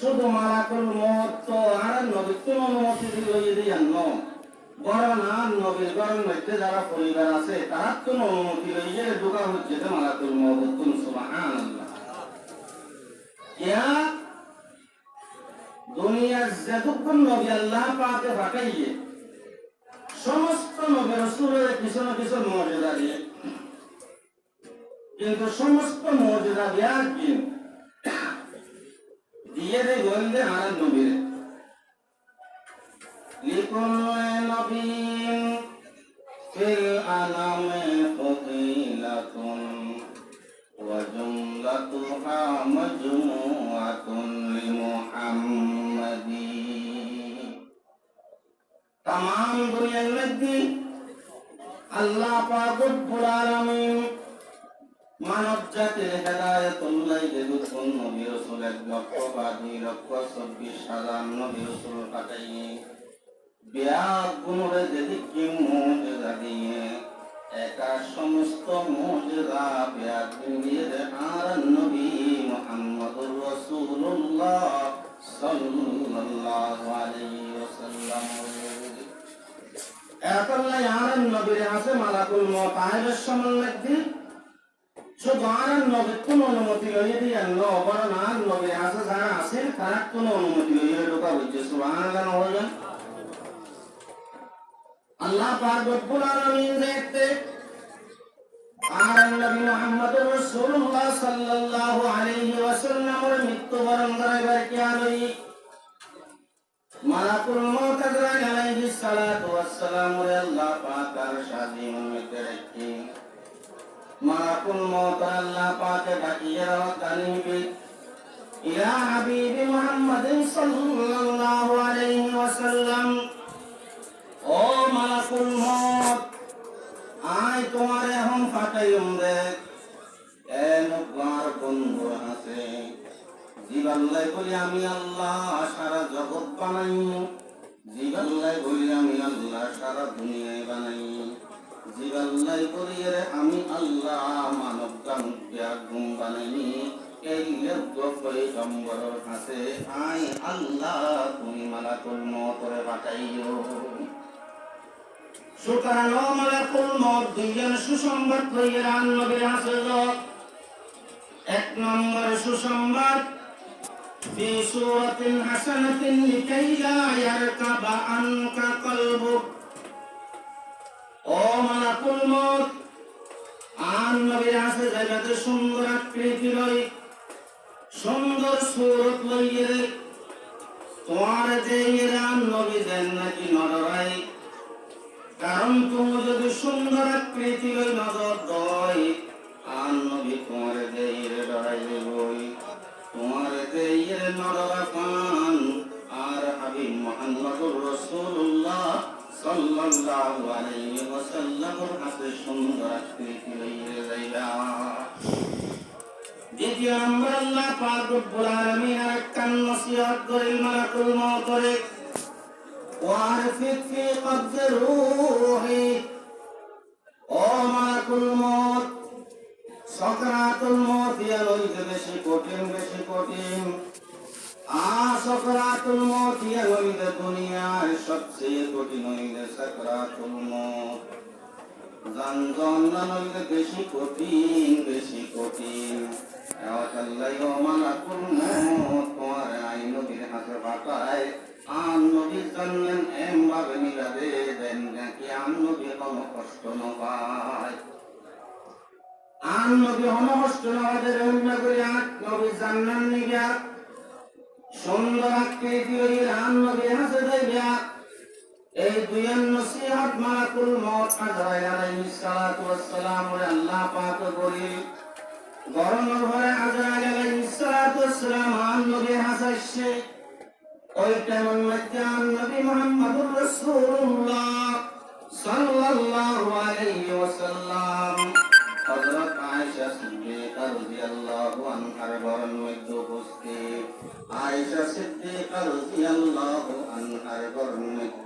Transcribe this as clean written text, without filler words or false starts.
শুধু মালাকুল মউত তো আর নবী কোন অনুমতি দিল যদি জানো বরং আর নবীর ঘরের মধ্যে যারা পরিবার আছে তারা কোন অনুমতি লইয়ে ঢোকা হচ্ছে যে মালাকুল মউত কোন সুবহানাল্লাহ ইয়া দুনিয়ার যতক্ষণ নবী আল্লাহ পাকে পাঠাইয়ে সমস্ত নবী রাসূলের পিছনে পিছনে মুজিজা দিয়ে কিন্তু সমস্ত মুজিজা দিয়ে দেয় বলতে আর নবীর লিকুল্লি নবীন ফিল আনামে ফদিলাতুন ওয়া জুমলাতুহা মাজমুআতুন লিমুহাম্মাদি तमाम दुनिया में अल्लाह पाक रब्बुल आलमीन मानव जातिर हिदायतुल्लाह देदुन नबी रासूल एक लक्ष বা 2,24,000 নবী রাসূল পাঠাইয়ে বিয়াত গুণরে যদি কি মুজিজা দিয়ে একা সমস্ত মুজিজা বিয়াত দিয়ে আর নবী মুহাম্মদুর রাসূলুল্লাহ সাল্লাল্লাহু আলাইহি ওয়াসাল্লাম এতলা আর নবীর আছে মালাকুল মউত আয়ের সম্বন্ধে শুধু আর নবী কোন অনুমতি লইয়ে দিয়ে আনলো বরং আর নবী আছে যারা আছেন তারা কোন অনুমতি লইয়ে ঢোকা হচ্ছে সুবহানাল্লাহ বলেন আল্লাহ পাক রব্বুল আলামিন দেখতে আর নবী মুহাম্মদুর রাসূলুল্লাহ সাল্লাল্লাহু আলাইহি ওয়াসাল্লামের মৃত্যুবরণ করাইবার কি আলোই মালাকুল মউত আজরাইল আলাইহিস সালাতু ওয়াস সালাম আল্লাহ পাক তার শাদীন মধ্যে রেখে মালাকুল মউত আল্লাহ পাক ডাকিয়ে রাখলেন ইয়া হাবিবি মুহাম্মাদিন সাল্লাল্লাহু আলাইহি ওয়াসাল্লাম ও মালাকুল মউত আয় তোমার এখন পাঠাইম রে এন তোমার বন্ধু আছে জীবাল্লাই বলি আমি আল্লাহ সারা জগৎ বানাই জীবাল্লাই বলি আমি আল্লাহ সারা দুনিয়ায় বানাই জীবাল্লাই বলি রে আমি আল্লাহ মানব জানকে আগুন বানাই এই লোক পয়গম্বরের কাছে আয় আল্লাহ তুমি মালাকুল মউতরে পাঠাইও সুতরাং মালাকুল মউত দুইজন সুসংবাদ লইয়ে আর নবীর কাছে এক নম্বর সুসংবাদ في سورة حسنة لكي لا يركب عنك قلبك ও মালাকুল মউত আর নবীর কাছে যাইতে সুন্দর আকৃতি লই সুন্দর সুরত লইয়ে তোমার যে আর নবী দেন নাকি নড়াই কারণ তুমি যদি সুন্দর আকৃতি লই নজর দয় আর নবী তোমার যে লড়াই লই তোমার যে নরকান আর হাবিব মুহাম্মদুর রাসূলুল্লাহ সাল্লাল্লাহু আলাইহি ওয়াসাল্লামের কাছে সুন্দর আকৃতি লইয়ে যাইবা দ্বিতীয় নম্বর আল্লাহ পাক রব্বুল আলামিন আরেকটা নসিহত করেন মালাকুল মউতরে ওয়ারফিক ফি কবজ রূহি ও মালাকুল মউত সকরাতুল মউত ইয়ালইতে বেশি কঠিন সকরাতুল মউত ইয়ালইতে দুনিয়ার সবচেয়ে কঠিন হইলে সকরাতুল মউত জানজন হইলে বেশি কঠিন আল্লাহ ও মালাকুল মউত তোমার আইন নবীর হাতে পাঠায় আর নবীর জন্য এমভাবে নিরাদে দেন নাকি আর নবী কোনো কষ্ট না পায় আর নবী হনহস্ত নবাদের রহমা করে আর নবী জান্নাত নিগা সুন্দর আকৃতি লইয়ে আর নবী হাসে যাইবা এই দুইয়ের নসিহত মালাকুল মউত আজরাইল আলাইহিস সালাতু ওয়াস সালাম আল্লাহ পাক করি গরমের ঘরে আজরাইল আলাইহিস সালাতু ওয়াস সালাম আর নবী হাসাইছে ওই টাইমের মধ্যে আর নবী মুহাম্মদুর রাসূলুল্লাহ সাল্লাল্লাহু আলাইহি ওয়াসাল্লাম হযরত আয়েশা সিদ্দিকা রাদিয়াল্লাহু আনহার ঘরের মধ্যে উপস্থিত আয়েশা সিদ্দিকা রাদিয়াল্লাহু আনহার ঘরের মধ্যে